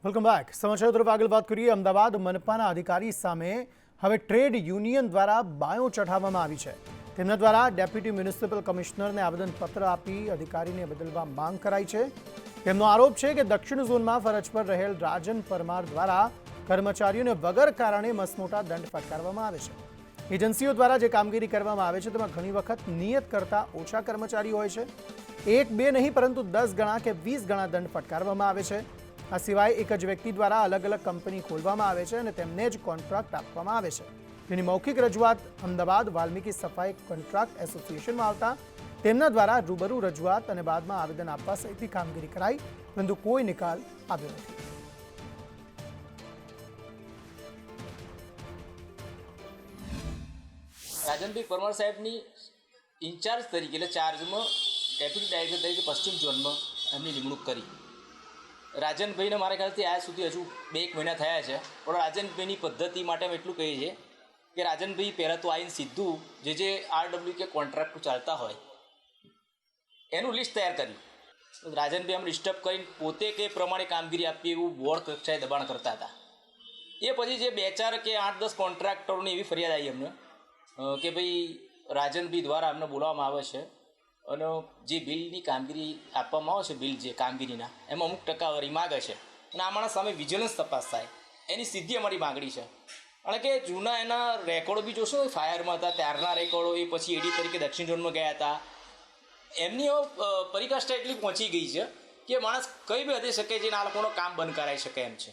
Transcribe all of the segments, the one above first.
Welcome back. સમાચાર તરફ આગળ વાત કરીએ. અમદાવાદ મનપાના અધિકારી સામે હવે ટ્રેડ યુનિયન દ્વારા બાયો ચઢાવવામાં આવી છે. તેમના દ્વારા ડેપ્યુટી મ્યુનિસિપલ કમિશનરને આવેદનપત્ર આપી અધિકારીને બદલવા માંગ કરાઈ છે. તેમનો આરોપ છે કે દક્ષિણ ઝોનમાં ફરજ પર રહેલ રાજન પરમાર દ્વારા કર્મચારીઓને વગર કારણે મસમોટા દંડ ફટકારવામાં આવે છે. એજન્સીઓ દ્વારા જે કામગીરી કરવામાં આવે છે તેમાં ઘણી વખત નિયત કરતાં ઓછા કર્મચારીઓ હોય છે. 1-2 નહીં પરંતુ 10 ગણા કે 20 ગણા દંડ ફટકારવામાં આવે છે. આ સિવાય એક જ વ્યક્તિ દ્વારા અલગ અલગ કંપની ખોલવામાં આવે છે અને તેમને જ કોન્ટ્રાક્ટ આપવામાં આવે છે. તેની મૌખિક રજૂઆત અમદાવાદ વાલ્મીકી સફાઈ કોન્ટ્રાક્ટ એસોસિએશનમાં આવતા તેમના દ્વારા રૂબરૂ રજૂઆત અને બાદમાં આવેદન આપવા સહિતની કામગીરી કરાઈ, પરંતુ કોઈ નિકાલ આવ્યો નથી. રાજનભાઈ પરમાર સાહેબની ઇન્ચાર્જ તરીકે એટલે ચાર્જમાં ડેપ્યુટી ડાયરેક્ટર તરીકે પશ્ચિમ ઝોનમાં એમની નિમણૂક કરી. રાજનભાઈને મારા ખ્યાલથી આજ સુધી હજુ 2-1 મહિના થયા છે, પણ રાજનભાઈની પદ્ધતિ માટે અમે એટલું કહીએ છીએ કે રાજનભાઈ પહેલાં તો આવીને સીધું જે RW કે કોન્ટ્રાક્ટ ચાલતા હોય એનું લિસ્ટ તૈયાર કર્યું. રાજનભાઈ અમને ડિસ્ટર્બ કરીને પોતે કે પ્રમાણે કામગીરી આપી એવું બોર્ડ કક્ષાએ દબાણ કરતા હતા. એ પછી જે 2-4 કે 8-10 કોન્ટ્રાક્ટરોની એવી ફરિયાદ આવી અમને કે ભાઈ રાજનભાઈ દ્વારા અમને બોલાવવામાં આવે છે અને જે બિલની કામગીરી આપવામાં આવે છે, બિલ જે કામગીરીના એમાં અમુક ટકાવારી માગે છે અને આ માણસ સામે વિજિલન્સ તપાસ થાય એની સીધી અમારી માગણી છે. અને કે જૂના એના રેકોર્ડો બી જોશો, ફાયરમાં હતા ત્યારના રેકોર્ડો, એ પછી એડી તરીકે દક્ષિણ ઝોનમાં ગયા હતા. એમની પરિકાષ્ઠા એટલી પહોંચી ગઈ છે કે માણસ કઈ બી હદે શકે છે, આ લોકોનો કામ બંધ કરાવી શકે એમ છે.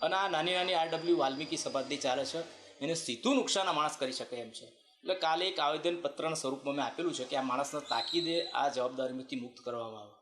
અને આ નાની RW વાલ્મીકી સભાથી ચાલે છે, એને સીધું નુકસાન આ માણસ કરી શકે એમ છે. એટલે કાલે એક આવેદનપત્રના સ્વરૂપમાં મેં આપેલું છે કે આ માણસને તાકીદે આ જવાબદારીમાંથી મુક્ત કરવામાં આવે.